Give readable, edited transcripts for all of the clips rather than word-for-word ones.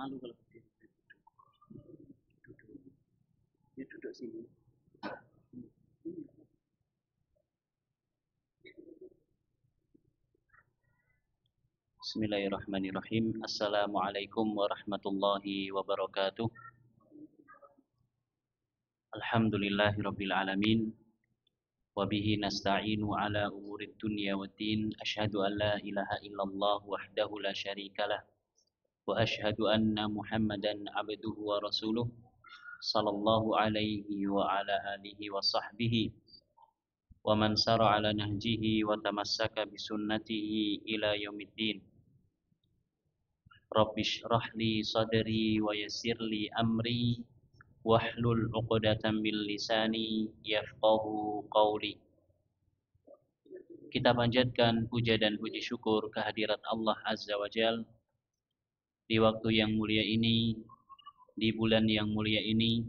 malu kalau berdiri. Duduk. Dia duduk sini. Bismillahirrahmanirrahim. Assalamualaikum warahmatullahi wabarakatuh. Alhamdulillahirabbil alamin. Wa bihi nasta'inu ala umurid dunya waddin. Asyhadu an la ilaha illallah wahdahu la syarikalah. Wa asyhadu anna Muhammadan abduhu wa rasuluh. Sallallahu alaihi wa ala alihi wa sahbihi. Wa man sara ala nahjihi wa tamassaka bisunnatihi ila yaumiddin. Rabbi shrah li sadri wa yassir li amri wahlul 'uqdatam min lisani yafqahu qawli. Kita panjatkan puja dan puji syukur kehadirat Allah Azza wa Jal di waktu yang mulia ini, di bulan yang mulia ini.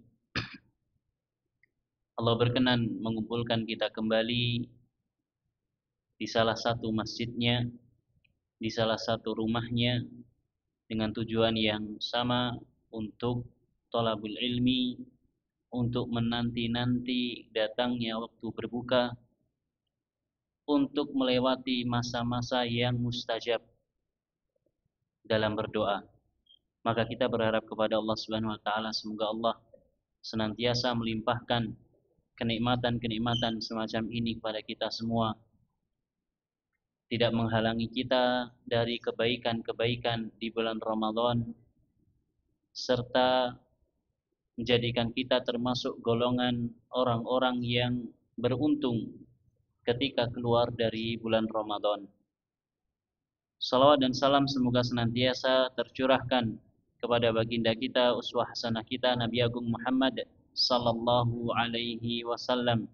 Allah berkenan mengumpulkan kita kembali di salah satu masjidnya, di salah satu rumahnya, dengan tujuan yang sama, untuk thalabul ilmi, untuk menanti-nanti datangnya waktu berbuka, untuk melewati masa-masa yang mustajab dalam berdoa. Maka kita berharap kepada Allah Subhanahu wa taala, semoga Allah senantiasa melimpahkan kenikmatan-kenikmatan semacam ini kepada kita semua, tidak menghalangi kita dari kebaikan-kebaikan di bulan Ramadan, serta menjadikan kita termasuk golongan orang-orang yang beruntung ketika keluar dari bulan Ramadan. Salawat dan salam semoga senantiasa tercurahkan kepada baginda kita, uswah hasanah kita, Nabi Agung Muhammad sallallahu alaihi wasallam,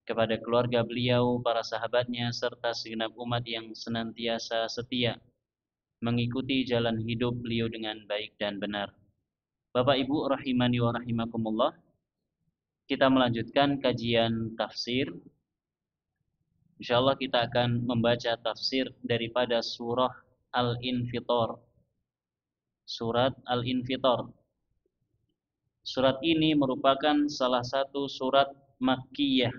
kepada keluarga beliau, para sahabatnya, serta segenap umat yang senantiasa setia mengikuti jalan hidup beliau dengan baik dan benar. Bapak Ibu rahimani wa rahimakumullah, kita melanjutkan kajian tafsir. Insyaallah kita akan membaca tafsir daripada surah Al-Infitar. Surat Al-Infitar. Surat ini merupakan salah satu surat Makkiyah.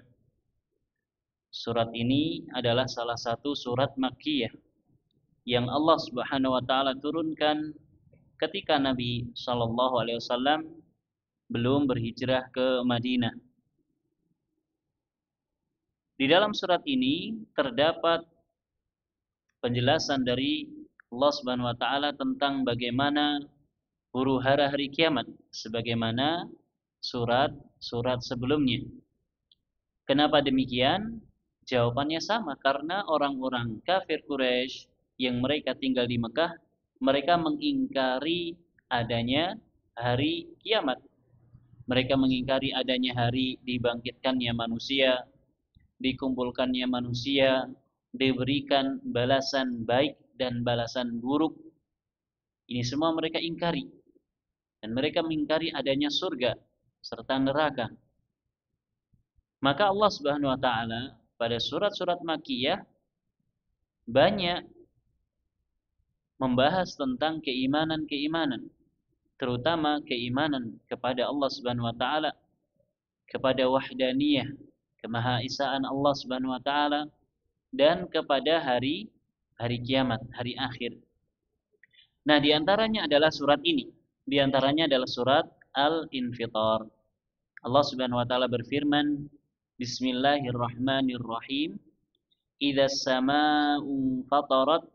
Surat ini adalah salah satu surat Makkiyah yang Allah Subhanahu wa taala turunkan ketika Nabi sallallahu alaihi wasallam belum berhijrah ke Madinah. Di dalam surat ini terdapat penjelasan dari Allah Subhanahu wa taala tentang bagaimana huru-hara hari kiamat, sebagaimana surat-surat sebelumnya. Kenapa demikian? Jawabannya sama, karena orang-orang kafir Quraisy yang mereka tinggal di Mekah, mereka mengingkari adanya hari kiamat. Mereka mengingkari adanya hari dibangkitkannya manusia, dikumpulkannya manusia, diberikan balasan baik dan balasan buruk. Ini semua mereka ingkari. Dan mereka mengingkari adanya surga serta neraka. Maka Allah Subhanahu wa taala pada surat-surat Makkiyah banyak membahas tentang keimanan-keimanan, terutama keimanan kepada Allah Subhanahu wa taala, kepada wahdaniyah, kemahaesaan Allah Subhanahu wa taala, dan kepada hari kiamat, hari akhir. Nah, di antaranya adalah surat ini. Di antaranya adalah surat Al-Infitar. Allah Subhanahu wa taala berfirman, Bismillahirrahmanirrahim. Idzas samaa'u fatarat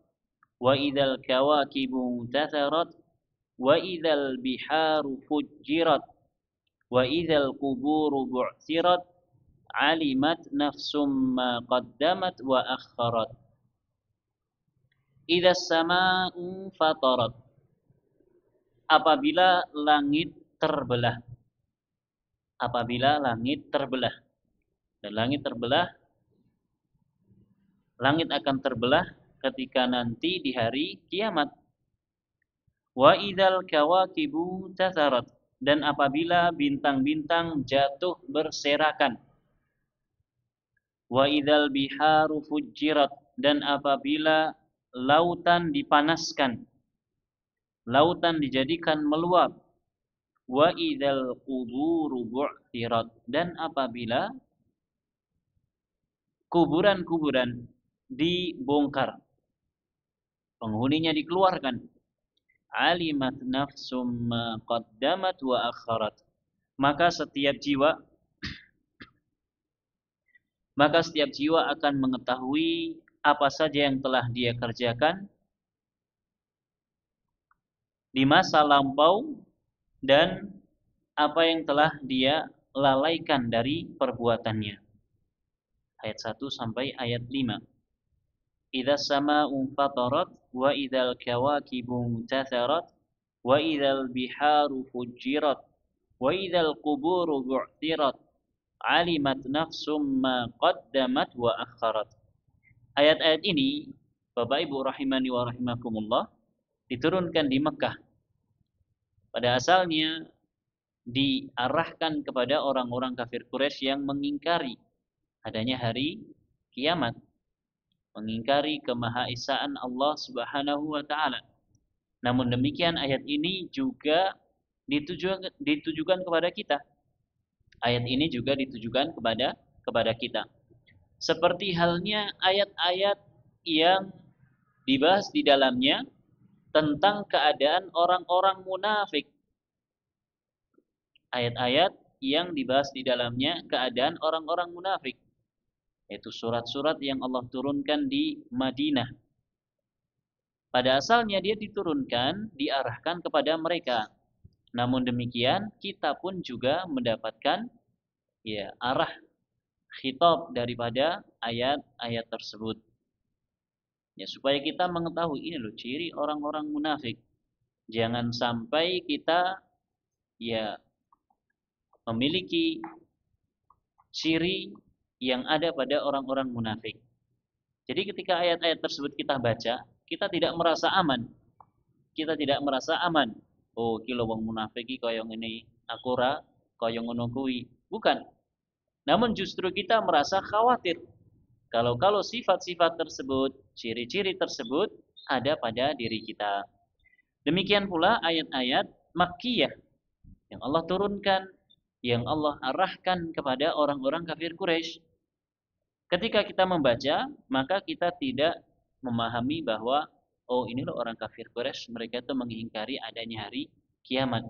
wa idzal kawakibu tatharat wa idzal biharu fujjirat wa idzal quburu bu'thirat alimat nafsum ma qaddamat wa akharat. Idzas samaa'u fatarat, apabila langit terbelah. Apabila langit terbelah. Dan langit terbelah, langit akan terbelah ketika nanti di hari kiamat. Wa idzal kawakibu tatharat, dan apabila bintang-bintang jatuh berserakan. Wa idzal biharu fujjirat, dan apabila lautan dipanaskan. lautan dijadikan meluap. Wa idzal quburu bu'thirat, dan apabila kuburan-kuburan dibongkar, penghuninya dikeluarkan. Alimat nafsum ma qaddamat wa akharat, maka setiap jiwa akan mengetahui apa saja yang telah dia kerjakan di masa lampau dan apa yang telah dia lalaikan dari perbuatannya. Ayat 1 sampai ayat 5. Idza sama'u fatarat wa idzal kawakibu tatharat wa idzal biharu fujirat wa idzal quburu bu'thirat alimat nafsum ma qaddamat wa akharat. Ayat-ayat ini, Bapak Ibu rahimani wa rahimakumullah, diturunkan di Mekah. Pada asalnya diarahkan kepada orang-orang kafir Quraisy yang mengingkari adanya hari kiamat, mengingkari kemahaesaan Allah Subhanahu wa taala. Namun demikian ayat ini juga ditujukan kepada kita. Ayat ini juga ditujukan kepada kita. Seperti halnya ayat-ayat yang dibahas di dalamnya tentang keadaan orang-orang munafik. Ayat-ayat yang dibahas di dalamnya keadaan orang-orang munafik, yaitu surat-surat yang Allah turunkan di Madinah. Pada asalnya dia diturunkan, diarahkan kepada mereka. Namun demikian, kita pun juga mendapatkan arah khitab daripada ayat-ayat tersebut. Ya, supaya kita mengetahui ini loh ciri orang-orang munafik. Jangan sampai kita memiliki ciri yang ada pada orang-orang munafik. Jadi ketika ayat-ayat tersebut kita baca, kita tidak merasa aman. Kita tidak merasa aman. Oh, ki wong munafik iki kaya ngene, aku ora kaya ngono kuwi. Bukan. Namun justru kita merasa khawatir. Kalau sifat-sifat tersebut, ciri-ciri tersebut ada pada diri kita. Demikian pula ayat-ayat Makkiyah yang Allah turunkan, yang Allah arahkan kepada orang-orang kafir Quraisy. Ketika kita membaca, maka kita tidak memahami bahwa oh ini loh orang kafir Quraisy, mereka itu mengingkari adanya hari kiamat.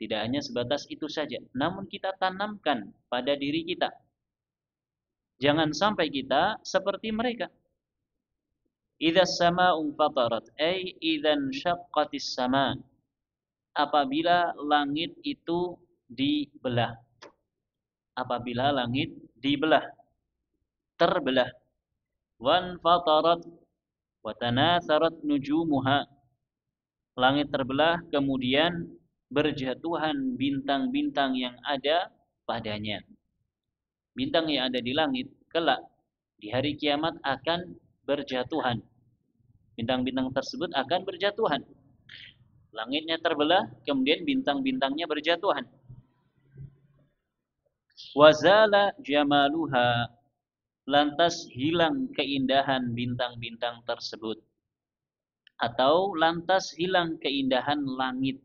Tidak hanya sebatas itu saja, namun kita tanamkan pada diri kita. Jangan sampai kita seperti mereka. Idza sama'u fatarat, ay idzan syaqqatis sama'. Apabila langit itu dibelah. Apabila langit dibelah, terbelah. Wan fatarat wa tanatharat nujumuha. Langit terbelah, kemudian berjatuhan bintang-bintang yang ada padanya. Bintang yang ada di langit kelak di hari kiamat akan berjatuhan. Bintang-bintang tersebut akan berjatuhan. Langitnya terbelah, kemudian bintang-bintangnya berjatuhan. Wazala jamaluha, lantas hilang keindahan bintang-bintang tersebut. Atau lantas hilang keindahan langit.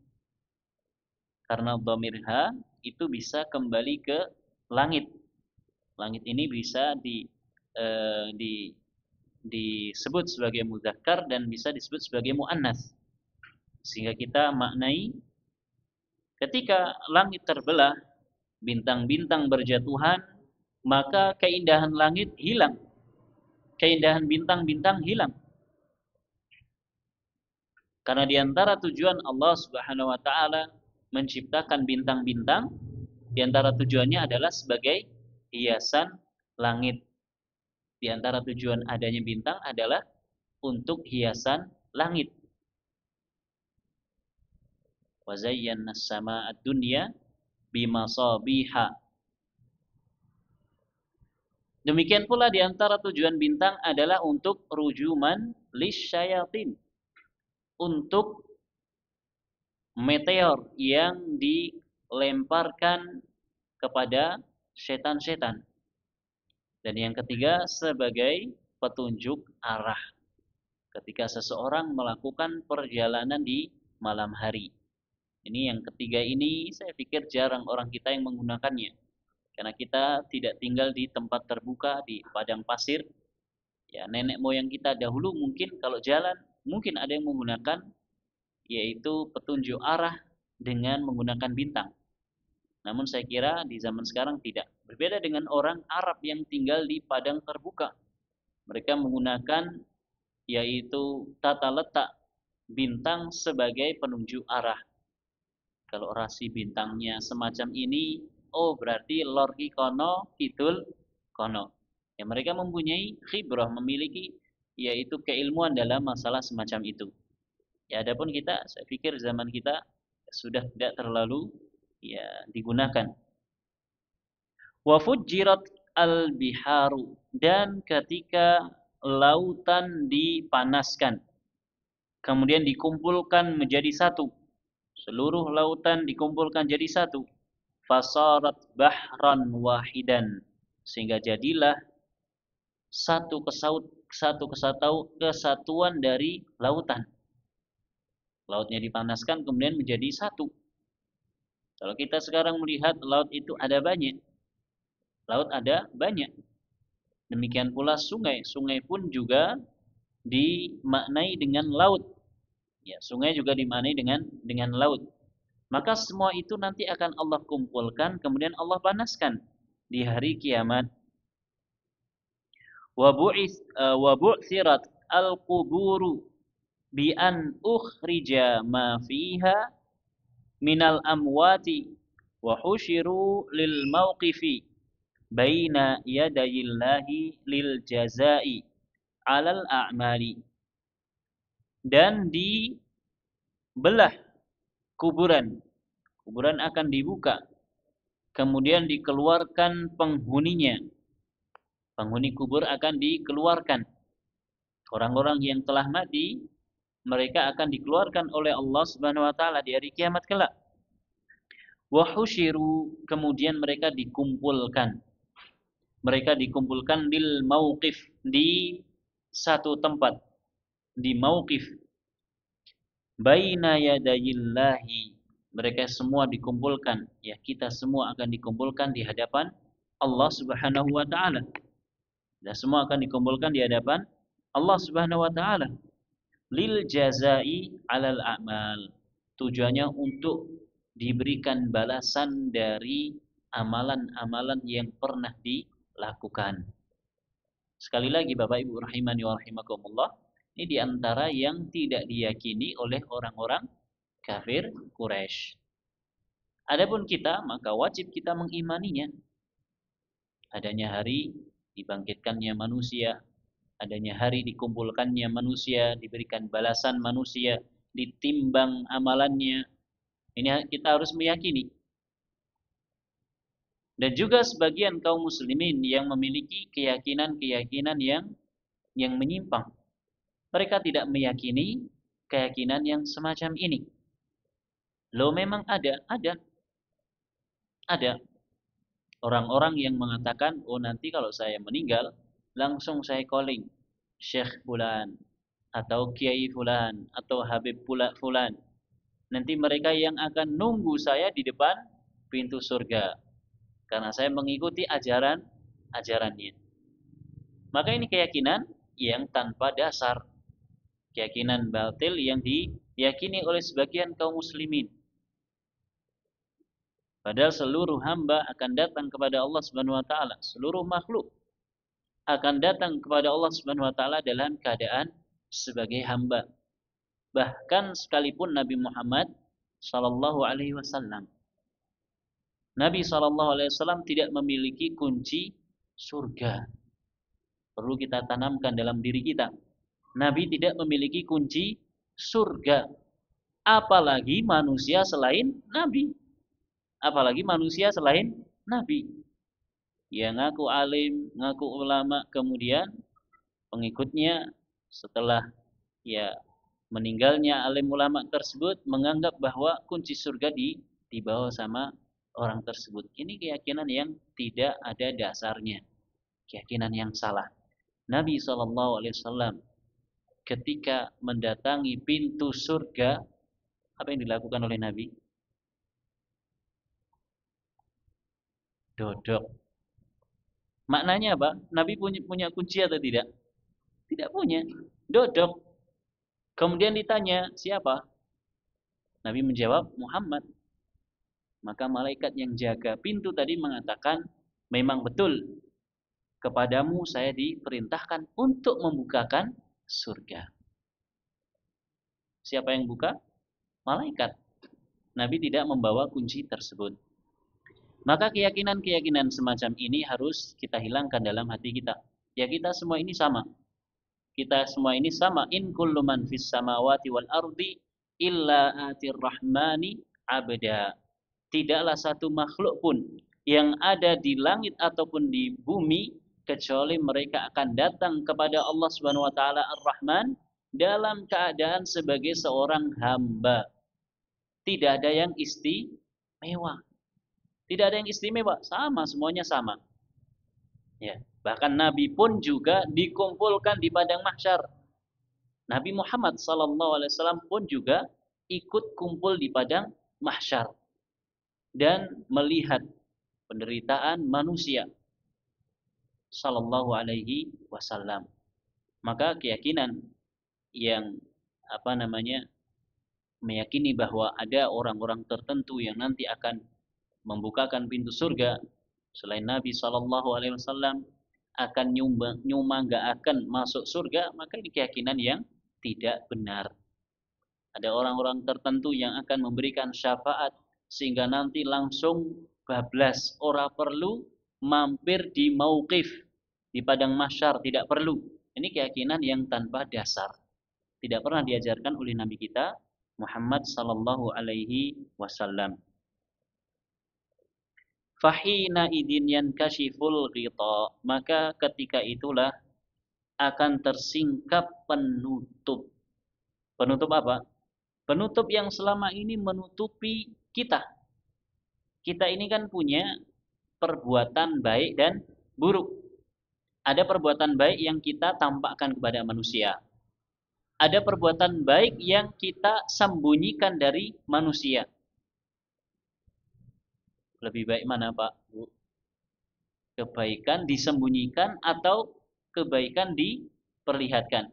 Karena dhamirha itu bisa kembali ke langit. Langit ini bisa disebut sebagai mudzakkar dan bisa disebut sebagai muannas. Sehingga kita maknai ketika langit terbelah, bintang-bintang berjatuhan, maka keindahan langit hilang. Keindahan bintang-bintang hilang. Karena di antara tujuan Allah Subhanahu wa taala menciptakan bintang-bintang, di antara tujuannya adalah sebagai hiasan langit. Di antara tujuan adanya bintang adalah untuk hiasan langit. Wa zayyana as-samaa'a ad-dunya bimasabiha. Demikian pula di antara tujuan bintang adalah untuk rujuman lisyayatin. Untuk meteor yang dilemparkan kepada setan-setan. Dan yang ketiga sebagai petunjuk arah. Ketika seseorang melakukan perjalanan di malam hari. Ini yang ketiga ini saya pikir jarang orang kita yang menggunakannya. Karena kita tidak tinggal di tempat terbuka, di padang pasir. Ya, nenek moyang kita dahulu mungkin kalau jalan, mungkin ada yang menggunakan yaitu petunjuk arah dengan menggunakan bintang. Namun saya kira di zaman sekarang tidak. Berbeda dengan orang Arab yang tinggal di padang terbuka. Mereka menggunakan yaitu tata letak bintang sebagai penunjuk arah. Kalau rasi bintangnya semacam ini, oh berarti lor ki kono, kidul kono. Ya, mereka mempunyai khibrah, memiliki yaitu keilmuan dalam masalah semacam itu. Ya, adapun kita, saya pikir zaman kita sudah tidak terlalu ya digunakan. Wa fujjirat al-biharu, dan ketika lautan dipanaskan, kemudian dikumpulkan menjadi satu. Seluruh lautan dikumpulkan jadi satu. Fasarat bahran wahidan, sehingga jadilah satu kesatuan dari lautan. Lautnya dipanaskan kemudian menjadi satu. Kalau kita sekarang melihat laut itu ada banyak. Laut ada banyak. Demikian pula sungai. Sungai pun juga dimaknai dengan laut. Ya, sungai juga dimaknai dengan laut. Maka semua itu nanti akan Allah kumpulkan, kemudian Allah panaskan di hari kiamat. Wa bu'tsirat al-quburu bi an ukhrija ma fiha minal amwati wa husyiru lil mauqifi baina yadayillahi lil jazai alal a'mali. Dan dibelah kuburan. Kuburan akan dibuka. Kemudian dikeluarkan penghuninya. Penghuni kubur akan dikeluarkan. Orang-orang yang telah mati, mereka akan dikeluarkan oleh Allah Subhanahu wa taala di hari kiamat kelak. Wa husyiru, kemudian mereka dikumpulkan. Mereka dikumpulkan lil mauqif, di satu tempat, di mauqif. Baina yadayillahi, mereka semua dikumpulkan, ya kita semua akan dikumpulkan di hadapan Allah Subhanahu wa taala. Dan semua akan dikumpulkan di hadapan Allah Subhanahu wa taala. Lil jazai alal a'mal. Tujuannya untuk diberikan balasan dari amalan-amalan yang pernah dilakukan. Sekali lagi Bapak Ibu rahimani wa rahimakumullah, ini diantara yang tidak diyakini oleh orang-orang kafir Quraisy. Adapun kita, maka wajib kita mengimaninya. Adanya hari dibangkitkannya manusia, adanya hari dikumpulkannya manusia, diberikan balasan manusia, ditimbang amalannya. Ini kita harus meyakini. Dan juga sebagian kaum muslimin yang memiliki keyakinan-keyakinan yang menyimpang. Mereka tidak meyakini keyakinan yang semacam ini. Loh, memang ada orang-orang yang mengatakan, oh nanti kalau saya meninggal, langsung saya calling Syekh Fulan, atau Kiai Fulan, atau Habib Fulan. Nanti mereka yang akan nunggu saya di depan pintu surga. Karena saya mengikuti ajarannya. Maka ini keyakinan yang tanpa dasar. Keyakinan batil yang diyakini oleh sebagian kaum muslimin. Padahal seluruh hamba akan datang kepada Allah Subhanahu wa taala, seluruh makhluk akan datang kepada Allah Subhanahu wa taala dalam keadaan sebagai hamba. Bahkan sekalipun Nabi Muhammad sallallahu alaihi wasallam. Nabi sallallahu alaihi wasallam tidak memiliki kunci surga. Perlu kita tanamkan dalam diri kita. Nabi tidak memiliki kunci surga. Apalagi manusia selain Nabi. Apalagi manusia selain Nabi. Ya ngaku alim, ngaku ulama, kemudian pengikutnya setelah ya meninggalnya alim ulama tersebut menganggap bahwa kunci surga dibawa sama orang tersebut. Ini keyakinan yang tidak ada dasarnya. Keyakinan yang salah. Nabi SAW ketika mendatangi pintu surga, Apa yang dilakukan oleh Nabi? Dodok. Maknanya apa? Nabi punya kunci atau tidak? Tidak punya. Dodok. Kemudian ditanya, siapa? Nabi menjawab, Muhammad. Maka malaikat yang jaga pintu tadi mengatakan, memang betul, kepadamu saya diperintahkan untuk membukakan surga. Siapa yang buka? Malaikat. Nabi tidak membawa kunci tersebut. Maka keyakinan-keyakinan semacam ini harus kita hilangkan dalam hati kita. Ya, kita semua ini sama. Kita semua ini sama. In kullu man fis samawati wal ardi illa atir rahmani abda. Tidaklah satu makhluk pun yang ada di langit ataupun di bumi kecuali mereka akan datang kepada Allah Subhanahu wa taala Ar-Rahman dalam keadaan sebagai seorang hamba. Tidak ada yang istimewa. Tidak ada yang istimewa, sama, semuanya sama. Ya, bahkan Nabi pun juga dikumpulkan di padang mahsyar. Nabi Muhammad SAW pun juga ikut kumpul di padang mahsyar dan melihat penderitaan manusia sallallahu alaihi wasallam. Maka keyakinan yang meyakini bahwa ada orang-orang tertentu yang nanti akan membukakan pintu surga selain Nabi sallallahu alaihi wasallam akan nggak akan masuk surga, maka ini keyakinan yang tidak benar. Ada orang-orang tertentu yang akan memberikan syafaat sehingga nanti langsung bablas, ora perlu mampir di mauqif di padang mahsyar, tidak perlu. Ini keyakinan yang tanpa dasar. Tidak pernah diajarkan oleh Nabi kita Muhammad sallallahu alaihi wasallam. Fahina idin yankashiful ghita, maka ketika itulah akan tersingkap penutup. Penutup apa? Penutup yang selama ini menutupi kita. Kita ini kan punya perbuatan baik dan buruk. Ada perbuatan baik yang kita tampakkan kepada manusia. Ada perbuatan baik yang kita sembunyikan dari manusia. Lebih baik mana, Pak, Bu? Kebaikan disembunyikan atau kebaikan diperlihatkan?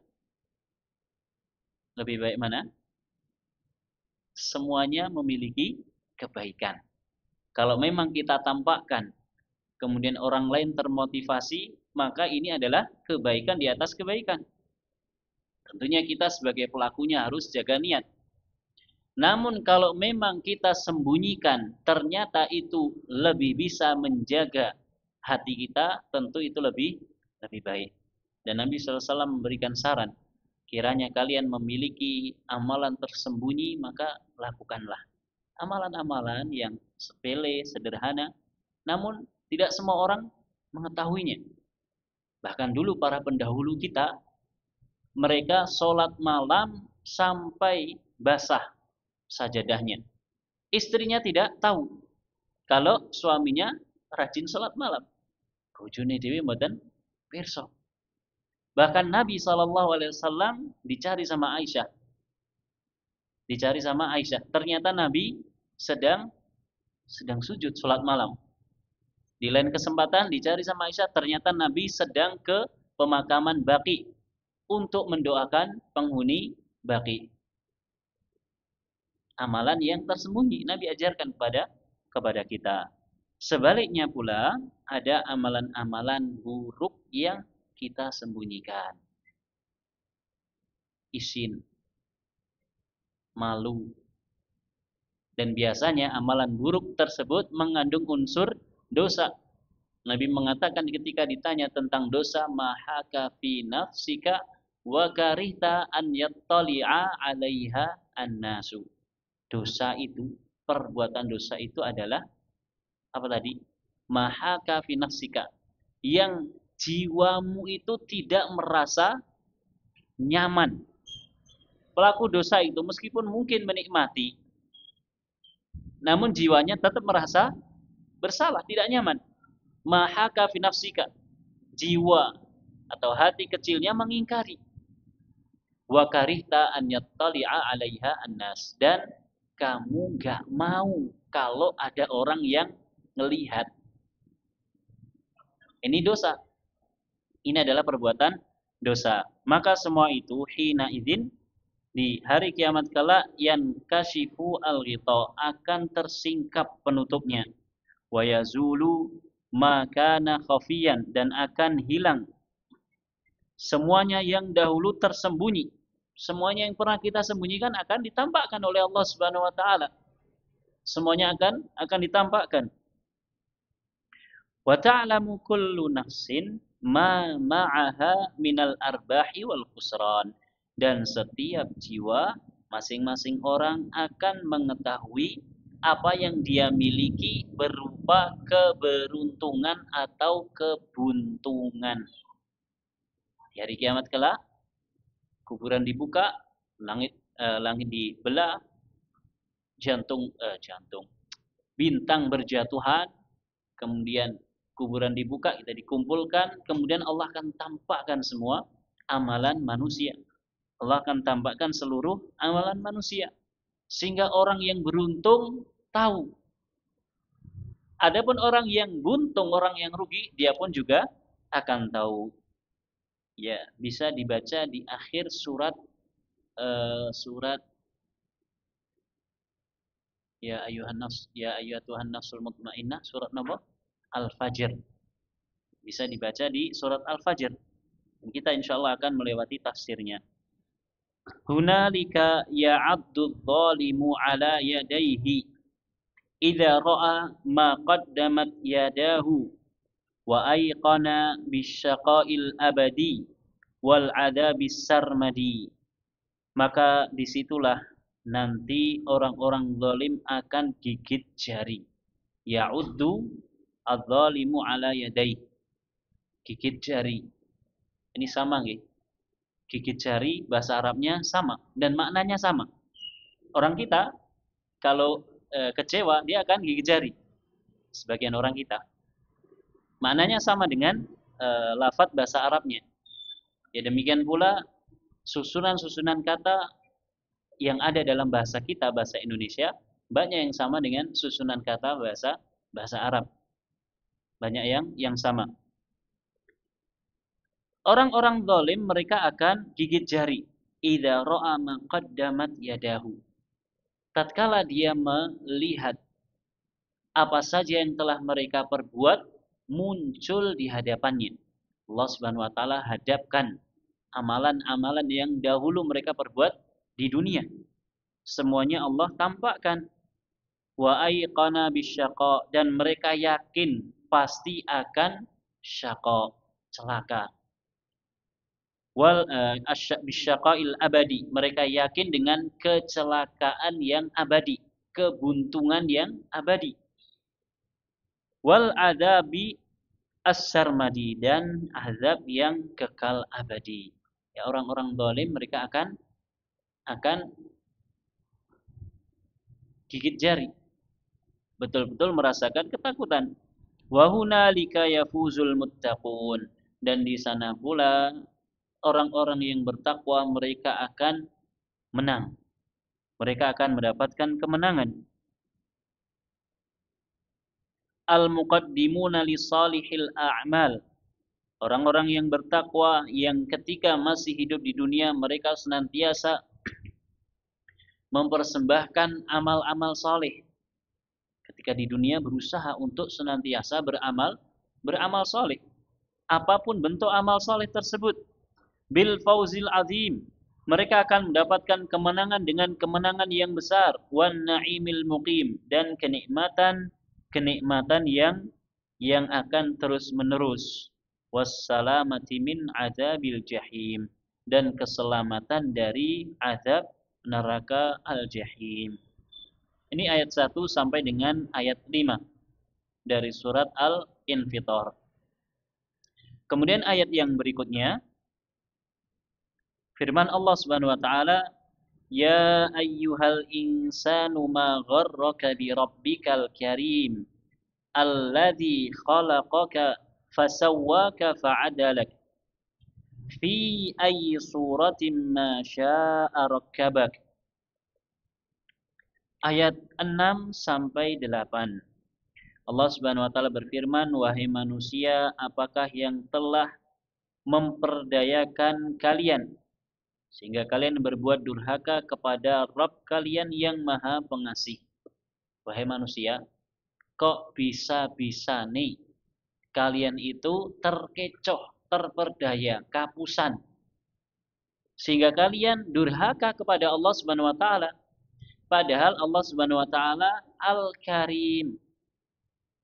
Lebih baik mana? Semuanya memiliki kebaikan. Kalau memang kita tampakkan, kemudian orang lain termotivasi, maka ini adalah kebaikan di atas kebaikan. Tentunya kita sebagai pelakunya harus jaga niat. Namun kalau memang kita sembunyikan, ternyata itu lebih bisa menjaga hati kita, tentu itu lebih baik. Dan Nabi SAW memberikan saran, kiranya kalian memiliki amalan tersembunyi, maka lakukanlah. Amalan-amalan yang sepele, sederhana, namun tidak semua orang mengetahuinya. Bahkan dulu para pendahulu kita, mereka sholat malam sampai basah sajadahnya. Istrinya tidak tahu kalau suaminya rajin sholat malam. Bojone dhewe mboten pirsa. Bahkan Nabi SAW dicari sama Aisyah. Ternyata Nabi sedang sujud sholat malam. Di lain kesempatan dicari sama Aisyah, ternyata Nabi sedang ke pemakaman Baqi untuk mendoakan penghuni Baqi. Amalan yang tersembunyi Nabi ajarkan kepada kita. Sebaliknya pula ada amalan-amalan buruk yang kita sembunyikan. Isin, malu. Dan biasanya amalan buruk tersebut mengandung unsur dosa. Nabi mengatakan ketika ditanya tentang dosa, mahaka fi nafsika wa karihta an yattali'a 'alaiha an-nasu. Dosa itu, perbuatan dosa itu adalah apa tadi? Mahaka fi nafsika, yang jiwamu itu tidak merasa nyaman. Pelaku dosa itu meskipun mungkin menikmati, namun jiwanya tetap merasa bersalah, tidak nyaman. Mahaka fi nafsika, jiwa atau hati kecilnya mengingkari. Wa karihta an yattali'a 'alaiha an-nas, dan kamu nggak mau kalau ada orang yang ngelihat. Ini dosa. Ini adalah perbuatan dosa. Maka semua itu hina idzin di hari kiamat kala yang kashifu al-ghita akan tersingkap penutupnya. Wa yazulu ma kana khafiyan dan akan hilang semuanya yang dahulu tersembunyi. Semuanya yang pernah kita sembunyikan akan ditampakkan oleh Allah Subhanahu wa taala. Semuanya akan ditampakkan. Wa ta'lamu kullu nafsin ma ma'aha minal arbahi wal khusran. Dan setiap jiwa, masing-masing orang akan mengetahui apa yang dia miliki berupa keberuntungan atau kebuntungan. Di hari kiamat kelak, kuburan dibuka, langit dibelah, bintang berjatuhan, kemudian kuburan dibuka, kita dikumpulkan, kemudian Allah akan tampakkan semua amalan manusia. Allah akan tampakkan seluruh amalan manusia. Sehingga orang yang beruntung tahu. Adapun orang yang buntung, orang yang rugi, dia pun juga akan tahu. Ya, bisa dibaca di akhir surat ya ayyuhan nafsul mutmainnah, surat nomor Al-Fajr. Bisa dibaca di surat Al-Fajr. Dan kita insyaallah akan melewati tafsirnya. Hunalika ya'addu adh-dhalimu 'ala yadayhi idza ra'a ma qaddamat yadahu wa ayqana bisyaqa'il abadi wal 'adzabis sarmadi. Maka disitulah nanti orang-orang zalim akan gigit jari. Ya'uddu adh-dhalimu 'ala yadayhi. Gigit jari. Ini sama nggih? Gigit jari bahasa Arabnya sama dan maknanya sama. Orang kita kalau kecewa dia akan gigit jari. Sebagian orang kita. Maknanya sama dengan lafadz bahasa Arabnya. Ya demikian pula susunan-susunan kata yang ada dalam bahasa kita, bahasa Indonesia, banyak yang sama dengan susunan kata bahasa Arab. Banyak yang sama. Orang-orang zalim mereka akan gigit jari. Idza ra'a ma qaddamat yadahu. Tatkala dia melihat apa saja yang telah mereka perbuat muncul di hadapannya. Allah Subhanahu wa taala hadapkan amalan-amalan yang dahulu mereka perbuat di dunia. Semuanya Allah tampakkan. Wa ayqana bisyaqa dan mereka yakin pasti akan syaqa, celaka. Wal bisyaqail abadi, mereka yakin dengan kecelakaan yang abadi, kebuntungan yang abadi. Wal adzabi as-sarmadi dan azab yang kekal abadi. Ya orang-orang zalim mereka akan gigit jari. Betul-betul merasakan ketakutan. Wa hunalika yafuzul muttaqun dan di sana pula orang-orang yang bertakwa mereka akan menang. Mereka akan mendapatkan kemenangan. Al-muqaddimuna li salihil a'mal. Orang-orang yang bertakwa yang ketika masih hidup di dunia mereka senantiasa mempersembahkan amal-amal saleh. Ketika di dunia berusaha untuk senantiasa beramal saleh. Apapun bentuk amal saleh tersebut. Bil fauzil azim. Mereka akan mendapatkan kemenangan dengan kemenangan yang besar. Wan na'imil muqim. Dan kenikmatan yang akan terus menerus. Wassalamati min adzabil jahim. Dan keselamatan dari azab neraka al-jahim. Ini ayat 1 sampai dengan ayat 5 dari surat Al-Infitar. Kemudian ayat yang berikutnya firman Allah Subhanahu wa taala, "Ya ayyuhal insanu ma gharraka bi rabbikal karim, alladzi khalaqaka fasawwaka fa'adalak, fi ayyi suratin ma syaa rakkabak." ayat 6 sampai 8. Allah Subhanahu wa taala berfirman, "Wahai manusia, apakah yang telah memperdayakan kalian sehingga kalian berbuat durhaka kepada Rabb kalian yang Maha Pengasih?" Wahai manusia, kok bisa-bisa nih kalian itu terkecoh, terperdaya, kapusan sehingga kalian durhaka kepada Allah Subhanahu wa taala? Padahal Allah Subhanahu wa taala Al-Karim.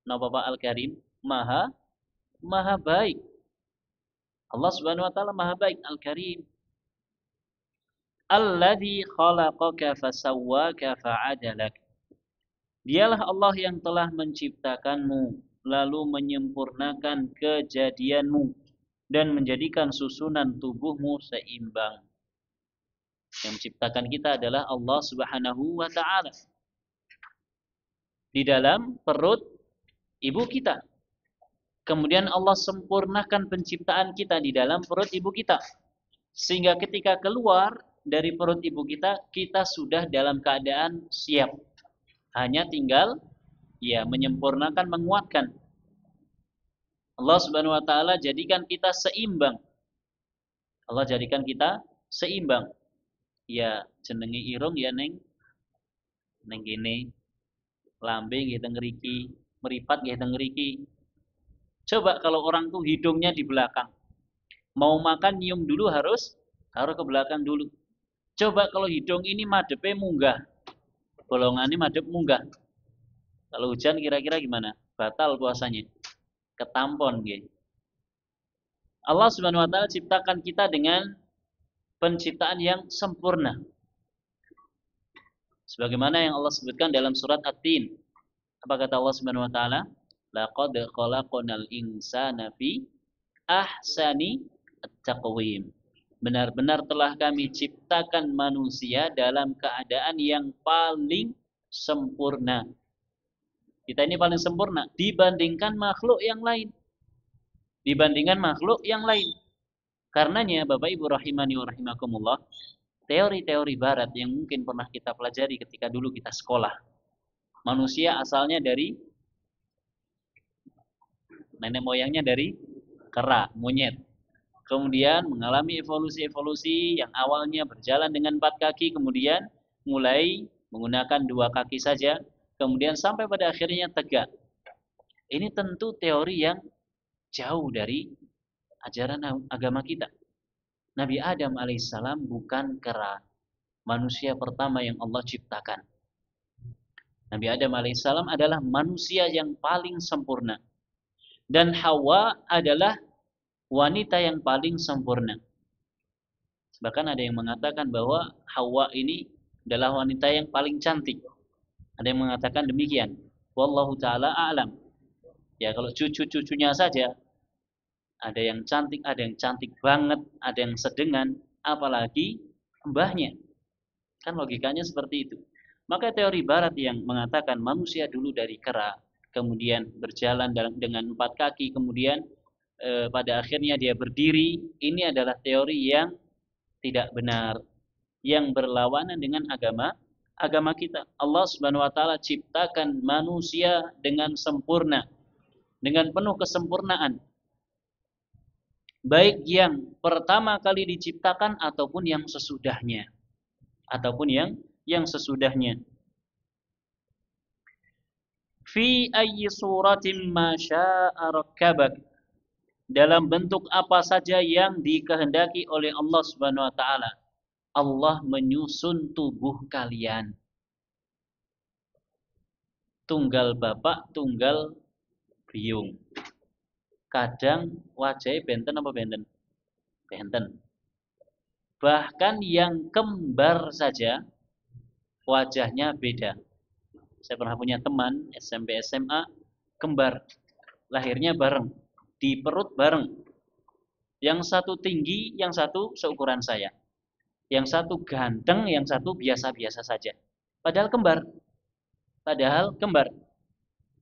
Napa Pak Al-Karim? Maha Maha baik. Allah Subhanahu wa taala Maha baik, Al-Karim. Alladzi khalaqaka fasawwaka fa'adalak. Dialah Allah yang telah menciptakanmu lalu menyempurnakan kejadianmu dan menjadikan susunan tubuhmu seimbang. Yang menciptakan kita adalah Allah Subhanahu wa taala. Di dalam perut ibu kita. Kemudian Allah sempurnakan penciptaan kita di dalam perut ibu kita. Sehingga ketika keluar dari perut ibu kita, kita sudah dalam keadaan siap. Hanya tinggal menyempurnakan, menguatkan. Allah Subhanahu wa taala jadikan kita seimbang. Allah jadikan kita seimbang. Ya jenenge irung ya neng kene, lambe nggih teng ngriki, meripat nggih teng ngriki. Coba kalau orang tuh hidungnya di belakang. Mau makan nyium dulu harus ke belakang dulu. Coba kalau hidung ini madepe munggah. Bolongannya madep munggah. Kalau hujan kira-kira gimana? Batal puasanya. Ketampon gitu. Allah Subhanahu wa taala ciptakan kita dengan penciptaan yang sempurna. Sebagaimana yang Allah sebutkan dalam surat At-Tin. Apa kata Allah Subhanahu wa taala? Laqad khalaqnal insana fi ahsani at-taqwim. Benar-benar telah kami ciptakan manusia dalam keadaan yang paling sempurna. Kita ini paling sempurna dibandingkan makhluk yang lain. Karenanya Bapak Ibu rahimani wa rahimakumullah, teori-teori barat yang mungkin pernah kita pelajari ketika dulu kita sekolah. Manusia asalnya dari nenek moyangnya dari kera, monyet. Kemudian mengalami evolusi-evolusi yang awalnya berjalan dengan 4 kaki, kemudian mulai menggunakan 2 kaki saja, kemudian sampai pada akhirnya tegak. Ini tentu teori yang jauh dari ajaran agama kita. Nabi Adam alaihissalam bukan kera, manusia pertama yang Allah ciptakan. Nabi Adam alaihissalam adalah manusia yang paling sempurna. Dan Hawa adalah wanita yang paling sempurna. Bahkan ada yang mengatakan bahwa Hawa ini adalah wanita yang paling cantik. Ada yang mengatakan demikian. Wallahu ta'ala a'lam. Ya kalau cucu-cucunya saja, ada yang cantik banget, ada yang sedengan, apalagi mbahnya. Kan logikanya seperti itu. Maka teori barat yang mengatakan manusia dulu dari kera, kemudian berjalan dengan 4 kaki, kemudian pada akhirnya dia berdiri, ini adalah teori yang tidak benar, yang berlawanan dengan agama kita. Allah Subhanahu wa taala ciptakan manusia dengan sempurna, dengan penuh kesempurnaan. Baik yang pertama kali diciptakan ataupun yang sesudahnya. Fi ayyi suratin ma syaa rakkabak. Dalam bentuk apa saja yang dikehendaki oleh Allah Subhanahu wa taala. Allah menyusun tubuh kalian. Tunggal bapak, tunggal biung. Kadang wajahnya benten apa benten? Benten. Bahkan yang kembar saja wajahnya beda. Saya pernah punya teman SMP SMA kembar. Lahirnya bareng. Di perut bareng. Yang satu tinggi, yang satu seukuran saya. Yang satu ganteng, yang satu biasa-biasa saja. Padahal kembar.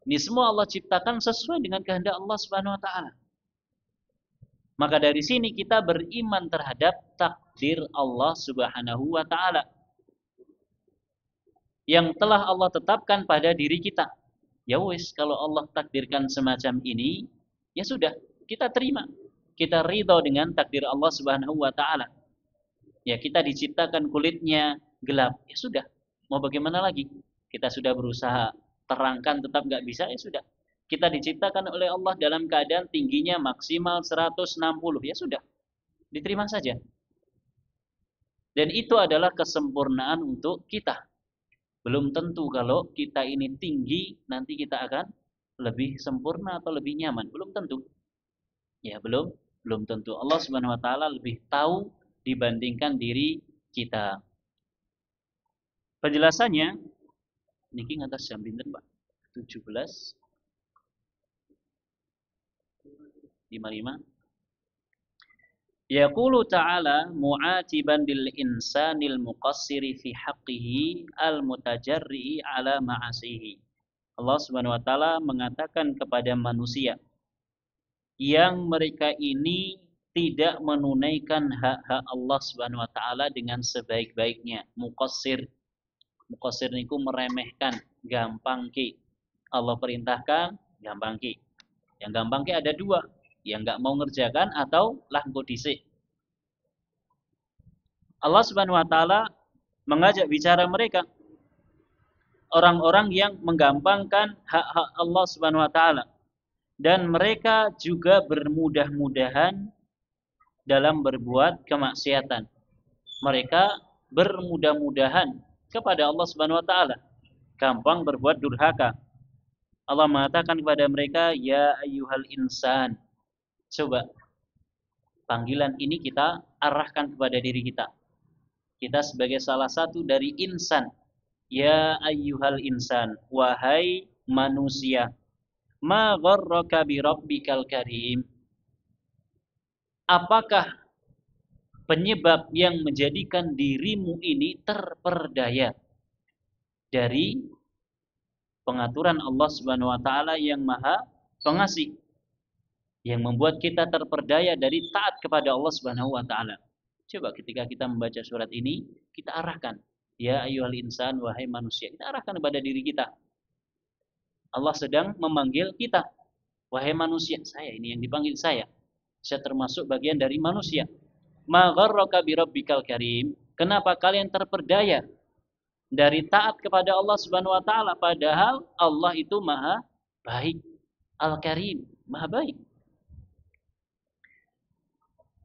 Ini semua Allah ciptakan sesuai dengan kehendak Allah Subhanahu wa taala. Maka dari sini kita beriman terhadap takdir Allah Subhanahu wa taala. yang telah Allah tetapkan pada diri kita. Ya wis, kalau Allah takdirkan semacam ini, ya sudah, kita terima. Kita ridho dengan takdir Allah Subhanahu wa taala. Ya, kita diciptakan kulitnya gelap. Ya sudah, mau bagaimana lagi? Kita sudah berusaha terangkan tetap nggak bisa, ya sudah. Kita diciptakan oleh Allah dalam keadaan tingginya maksimal 160. Ya sudah, diterima saja. Dan itu adalah kesempurnaan untuk kita. Belum tentu kalau kita ini tinggi, nanti kita akan lebih sempurna atau lebih nyaman. Belum tentu. Ya, belum tentu. Allah Subhanahu wa taala lebih tahu dibandingkan diri kita. Penjelasannya niki ngatas jam pinten, Pak? 17:55. Yaqulu ta'ala mu'atiban lil insanil muqassiri fi haqqihi al-mutajarri'i ala ma'asihi. Allah Subhanahu wa taala mengatakan kepada manusia yang mereka ini tidak menunaikan hak-hak Allah Subhanahu wa taala dengan sebaik-baiknya. Muqassir. Muqassir niku meremehkan, gampang ki. Allah perintahkan, gampang ki. Yang gampang ki ada dua, yang nggak mau ngerjakan atau lah engko dhisik. Allah Subhanahu wa taala mengajak bicara mereka orang-orang yang menggampangkan hak-hak Allah Subhanahu wa taala dan mereka juga bermudah-mudahan dalam berbuat kemaksiatan. Mereka bermudah-mudahan kepada Allah Subhanahu wa taala, gampang berbuat durhaka. Allah mengatakan kepada mereka, ya ayyuhal insan. Coba panggilan ini kita arahkan kepada diri kita. Kita sebagai salah satu dari insan. Ya ayyuhal insan, wahai manusia. Ma gharraka bi rabbikal karim. Apakah penyebab yang menjadikan dirimu ini terperdaya dari pengaturan Allah Subhanahu wa taala yang Maha Pengasih, yang membuat kita terperdaya dari taat kepada Allah Subhanahu wa taala. Coba ketika kita membaca surat ini, kita arahkan, ya ayyuhal insan, wahai manusia. Kita arahkan kepada diri kita. Allah sedang memanggil kita. Wahai manusia, saya ini yang dipanggil saya. Saya termasuk bagian dari manusia. Ma gharraka bi rabbikal karim. Kenapa kalian terperdaya dari taat kepada Allah Subhanahu wa taala padahal Allah itu Maha baik, Al-Karim, Maha baik.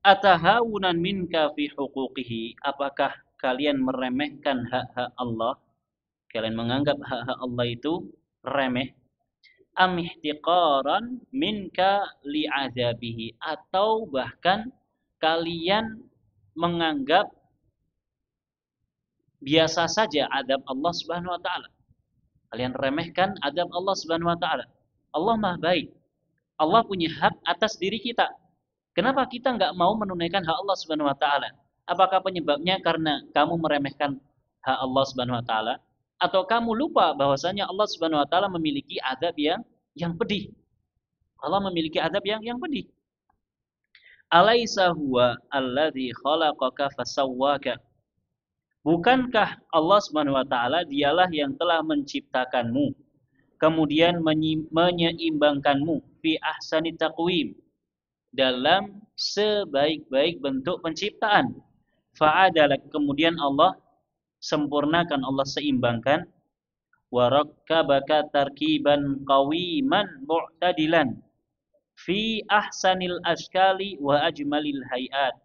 Atahawunan minka fi huquqihi. Apakah kalian meremehkan hak-hak Allah? Kalian menganggap hak-hak Allah itu remeh? Am ihtiqaran minka li'adabihi. Atau bahkan kalian menganggap biasa saja adab Allah Subhanahu wa taala. Kalian remehkan adab Allah Subhanahu wa taala. Allah Maha baik. Allah punya hak atas diri kita. Kenapa kita nggak mau menunaikan hak Allah Subhanahu wa taala? Apakah penyebabnya karena kamu meremehkan hak Allah Subhanahu wa taala atau kamu lupa bahwasanya Allah Subhanahu wa taala memiliki adab yang pedih? Allah memiliki adab yang pedih. Alaisa huwa alladzi khalaqaka fasawwaka. Bukankah Allah Subhanahu wa taala dialah yang telah menciptakanmu kemudian menyeimbangkanmu fi ahsani taqwim, dalam sebaik-baik bentuk penciptaan. Fa'adalak, kemudian Allah sempurnakan, Allah seimbangkan. Wa rakkabaka tarkiban qawiman mu'tadilan fi ahsanil ashkali wa ajmalil hayat.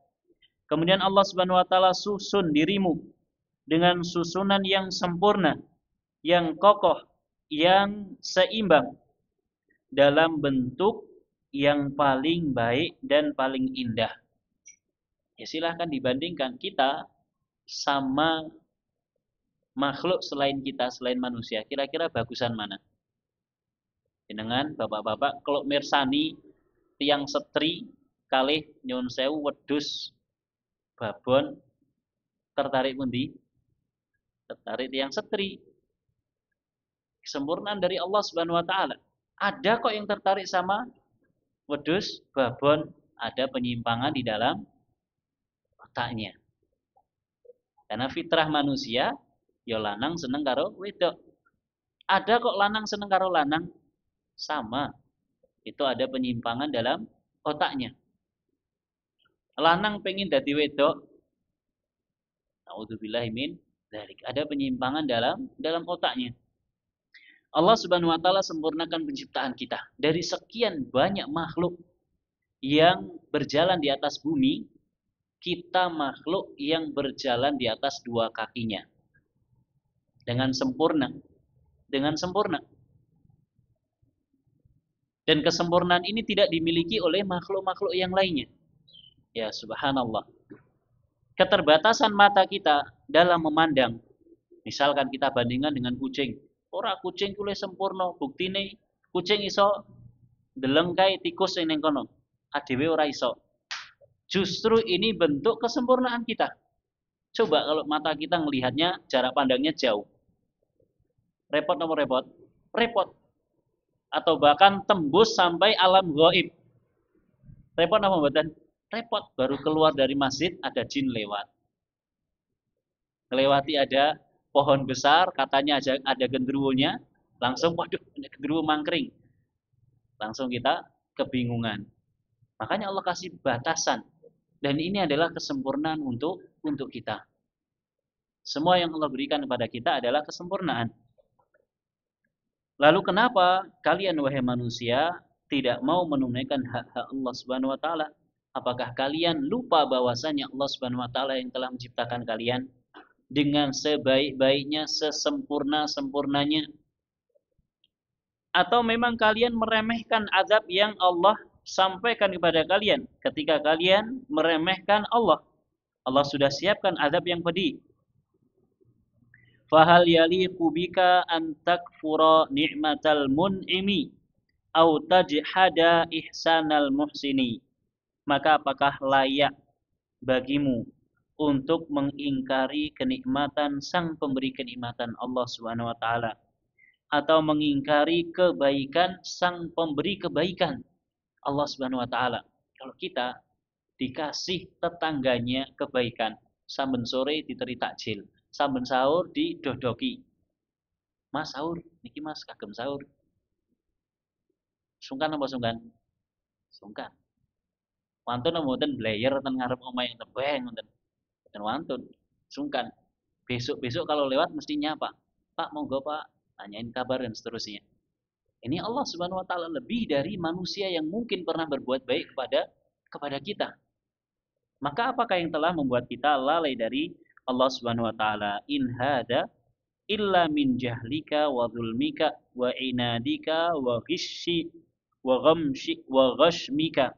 Kemudian Allah Subhanahu wa taala susun dirimu dengan susunan yang sempurna, yang kokoh, yang seimbang dalam bentuk yang paling baik dan paling indah. Ya silahkan dibandingkan kita sama makhluk selain kita, selain manusia. Kira-kira bagusan mana? Dengan bapak-bapak, kalau mirsani tiang setri kalih nyun sewu wedus babon, tertarik pundi? Tertarik tiang setri. Kesempurnaan dari Allah Subhanahu wa taala. Ada kok yang tertarik sama wedus, babon, ada penyimpangan di dalam otaknya. Karena fitrah manusia Ya lanang seneng karo wedok. Ada kok lanang seneng karo lanang, sama. Itu ada penyimpangan dalam otaknya. Lanang pengen dadi wedok, naudzubillahi min dzalik. Ada penyimpangan dalam otaknya. Allah Subhanahu wa taala sempurnakan penciptaan kita. Dari sekian banyak makhluk yang berjalan di atas bumi, kita makhluk yang berjalan di atas dua kakinya. Dengan sempurna. Dengan sempurna. Dan kesempurnaan ini tidak dimiliki oleh makhluk-makhluk yang lainnya. Ya subhanallah. Keterbatasan mata kita dalam memandang. Misalkan kita bandingkan dengan kucing. Ora kucing kule sempurna, buktine kucing iso deleng kae tikus ning kono. Adewe ora iso. Justru ini bentuk kesempurnaan kita. Coba kalau mata kita melihatnya jarak pandangnya jauh. Repot nomor repot? Repot. Atau bahkan tembus sampai alam gaib. Repot apa mboten? Repot. Baru keluar dari masjid ada jin lewat. Melewati ada pohon besar, katanya ada genderuwonya, langsung waduh, ada genderuwo mangkring. Langsung kita kebingungan. Makanya Allah kasih batasan. Dan ini adalah kesempurnaan untuk kita. Semua yang Allah berikan kepada kita adalah kesempurnaan. Lalu kenapa kalian wahai manusia tidak mau menunaikan hak-hak Allah Subhanahu wa taala? Apakah kalian lupa bahwasanya Allah Subhanahu wa taala yang telah menciptakan kalian dengan sebaik-baiknya, sesempurna-sempurnanya? Atau memang kalian meremehkan azab yang Allah sampaikan kepada kalian ketika kalian meremehkan Allah? Allah sudah siapkan azab yang pedih. Fahal yaliqu bika an takfura ni'matal mun'imi au tajhada ihsanal muhsini. Maka apakah layak bagimu untuk mengingkari kenikmatan sang pemberi kenikmatan Allah Subhanahu wa taala atau mengingkari kebaikan sang pemberi kebaikan Allah Subhanahu wa taala? Kalau kita dikasih tetangganya kebaikan, saben sore diteri takjil, saben sahur didodoki. Mas sahur, niki Mas kagem sahur. Sungkan apa sungkan? Sungkan. Wantun mboten blayer ten ngarep omahe tebeng ngoten. Mboten wantun. Sungkan. Besok-besok kalau lewat mesti nyapa. Pak, monggo Pak, tanyain kabar dan seterusnya. Ini Allah Subhanahu wa taala lebih dari manusia yang mungkin pernah berbuat baik kepada kita. Maka apakah yang telah membuat kita lalai dari Allah Subhanahu wa taala? In hada illa min jahlika wa zulmika wa inadika wa ghishi wa ghamshi wa ghashmika.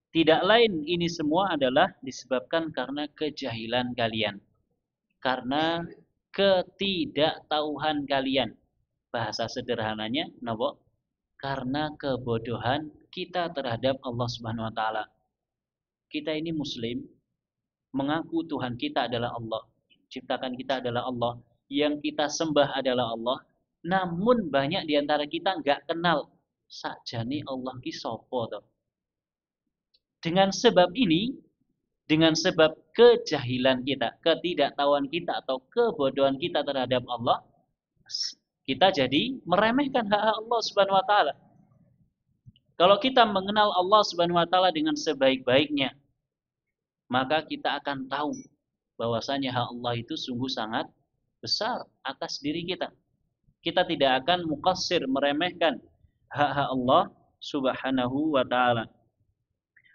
Tidak lain ini semua adalah disebabkan karena kejahilan kalian. Karena ketidaktahuan kalian. Bahasa sederhananya, napa? Karena kebodohan kita terhadap Allah Subhanahu wa taala. Kita ini muslim, mengaku Tuhan kita adalah Allah, ciptakan kita adalah Allah, yang kita sembah adalah Allah. Namun banyak di antara kita nggak kenal sakjane Allah ki sapa to. Dengan sebab ini, dengan sebab kejahilan kita, ketidaktahuan kita atau kebodohan kita terhadap Allah, kita jadi meremehkan hak Allah Subhanahu wa taala. Kalau kita mengenal Allah Subhanahu wa taala dengan sebaik-baiknya, maka kita akan tahu bahwasanya hak Allah itu sungguh sangat besar atas diri kita. Kita tidak akan muqassir, meremehkan hak-hak Allah Subhanahu wa taala.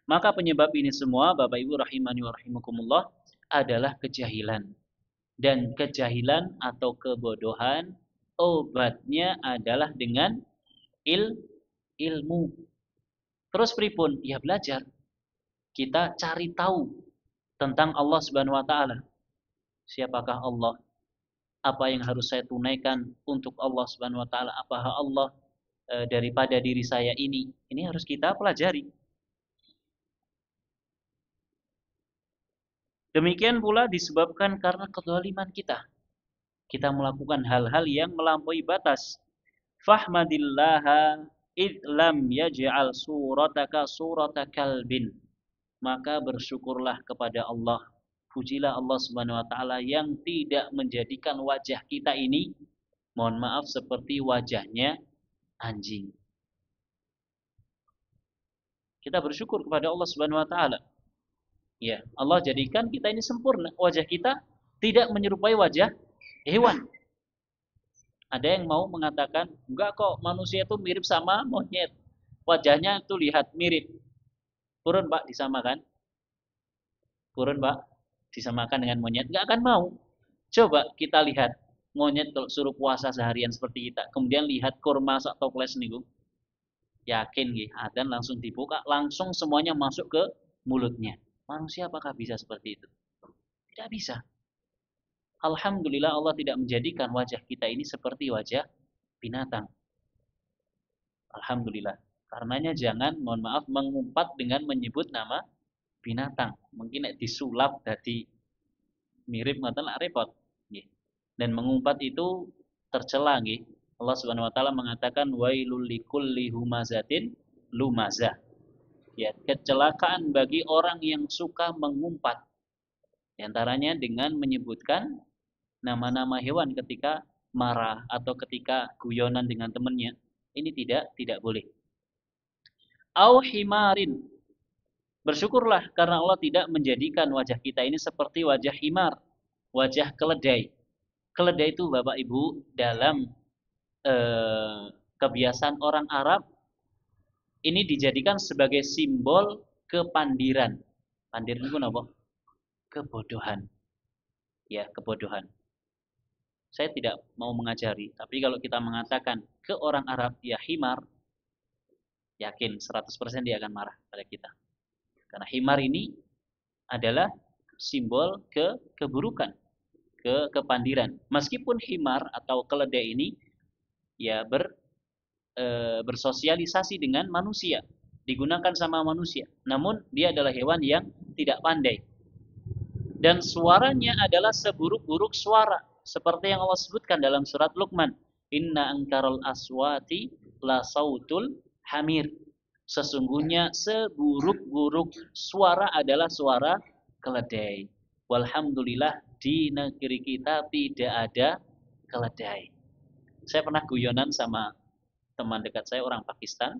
Maka penyebab ini semua, Bapak Ibu rahimani wa rahimakumullah, adalah kejahilan. Dan kejahilan atau kebodohan, obatnya adalah dengan ilmu. Terus pripun? Ya belajar. Kita cari tahu tentang Allah Subhanahu wa taala. Siapakah Allah? Apa yang harus saya tunaikan untuk Allah Subhanahu wa taala? Apakah Allah daripada diri saya ini? Ini harus kita pelajari. Demikian pula disebabkan karena kezaliman kita. Kita melakukan hal-hal yang melampaui batas. Fahmadillaha id lam yaj'al surataka surata kalbin. Maka bersyukurlah kepada Allah Pujilah Allah Subhanahu wa taala yang tidak menjadikan wajah kita ini, mohon maaf, seperti wajahnya anjing. Kita bersyukur kepada Allah Subhanahu wa taala. Ya, Allah jadikan kita ini sempurna. Wajah kita tidak menyerupai wajah hewan. Ada yang mau mengatakan, enggak kok, manusia itu mirip sama monyet. Wajahnya itu lihat mirip. Purun Pak, disamakan. Purun Pak, disamakan dengan monyet. Enggak akan mau. Coba kita lihat. Monyet kalau suruh puasa seharian seperti kita. Kemudian lihat kurma sak toples niku. Yakin nggih, adzan langsung dibuka, langsung semuanya masuk ke mulutnya. Manusia apakah bisa seperti itu? Tidak bisa. Alhamdulillah Allah tidak menjadikan wajah kita ini seperti wajah binatang. Alhamdulillah. Karenanya jangan, mohon maaf, mengumpat dengan menyebut nama binatang. Mungkin disulap jadi mirip ngoten lak repot. Nggih. Dan mengumpat itu tercela nggih. Allah Subhanahu wa taala mengatakan wailul likulli humazatin lumazah. Ya, kecelakaan bagi orang yang suka mengumpat. Di antaranya dengan menyebutkan nama-nama hewan ketika marah atau ketika guyonan dengan temannya. Ini tidak boleh. Au himarin. Bersyukurlah karena Allah tidak menjadikan wajah kita ini seperti wajah himar, wajah keledai. Keledai itu Bapak Ibu dalam kebiasaan orang Arab ini dijadikan sebagai simbol kepandiran. Pandiran itu apa? Kebodohan. Ya, kebodohan. Saya tidak mau mengajari, tapi kalau kita mengatakan ke orang Arab ya himar, yakin 100% dia akan marah pada kita. Karena himar ini adalah simbol keburukan, kepandiran. Meskipun himar atau keledai ini ya bersosialisasi dengan manusia, digunakan sama manusia. Namun dia adalah hewan yang tidak pandai. Dan suaranya adalah seburuk-buruk suara, seperti yang Allah sebutkan dalam surat Luqman, inna ankaral aswati la sautul hamir. Sesungguhnya seburuk-buruk suara adalah suara keledai. Walhamdulillah di negeri kita tidak ada keledai. Saya pernah guyonan sama teman dekat saya orang Pakistan.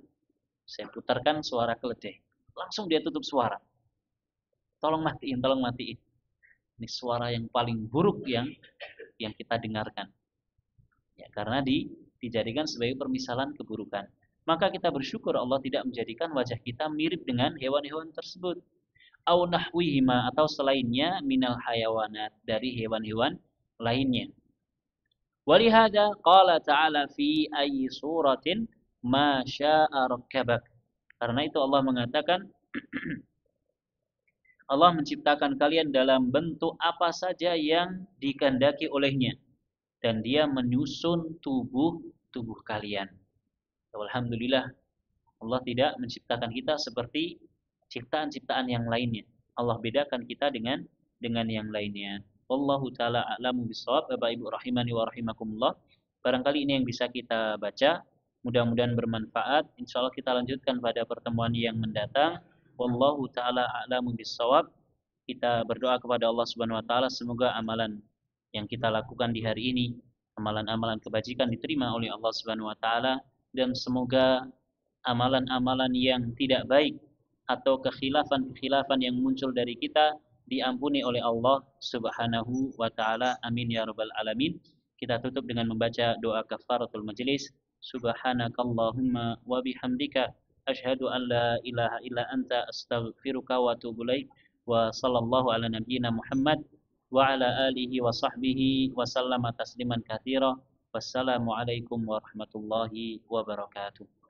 Saya putarkan suara keledai. Langsung dia tutup suara. Tolong matiin, tolong matiin. Ini suara yang paling buruk yang kita dengarkan. Ya, karena dijadikan sebagai permisalan keburukan. Maka kita bersyukur Allah tidak menjadikan wajah kita mirip dengan hewan-hewan tersebut. Au nahwihima atau selainnya minal hayawanat dari hewan-hewan lainnya. Walihada qala ta'ala fi ayyi suratin ma syaa rakkabak. Karena itu Allah mengatakan Allah menciptakan kalian dalam bentuk apa saja yang dikehendaki olehnya dan dia menyusun tubuh kalian. Alhamdulillah Allah tidak menciptakan kita seperti ciptaan-ciptaan yang lainnya. Allah bedakan kita dengan yang lainnya. Wallahu taala a'lamu bissawab. Bapak Ibu rahimani wa rahimakumullah. Barangkali ini yang bisa kita baca, mudah-mudahan bermanfaat. Insyaallah kita lanjutkan pada pertemuan yang mendatang. Wallahu taala a'lamu bissawab. Kita berdoa kepada Allah Subhanahu wa taala semoga amalan yang kita lakukan di hari ini, amalan-amalan kebajikan diterima oleh Allah Subhanahu wa taala dan semoga amalan-amalan yang tidak baik atau kekhilafan-kekhilafan yang muncul dari kita diampuni oleh Allah Subhanahu wa taala. Amin ya rabbal alamin. Kita tutup dengan membaca doa kafaratul majlis. Subhanakallahumma wa bihamdika asyhadu an la ilaha illa anta astaghfiruka wa atubu ilaik. Wa sallallahu ala nabiyyina Muhammad wa ala alihi wa sahbihi wa sallama tasliman katsira. Wassalamualaikum warahmatullahi wabarakatuh.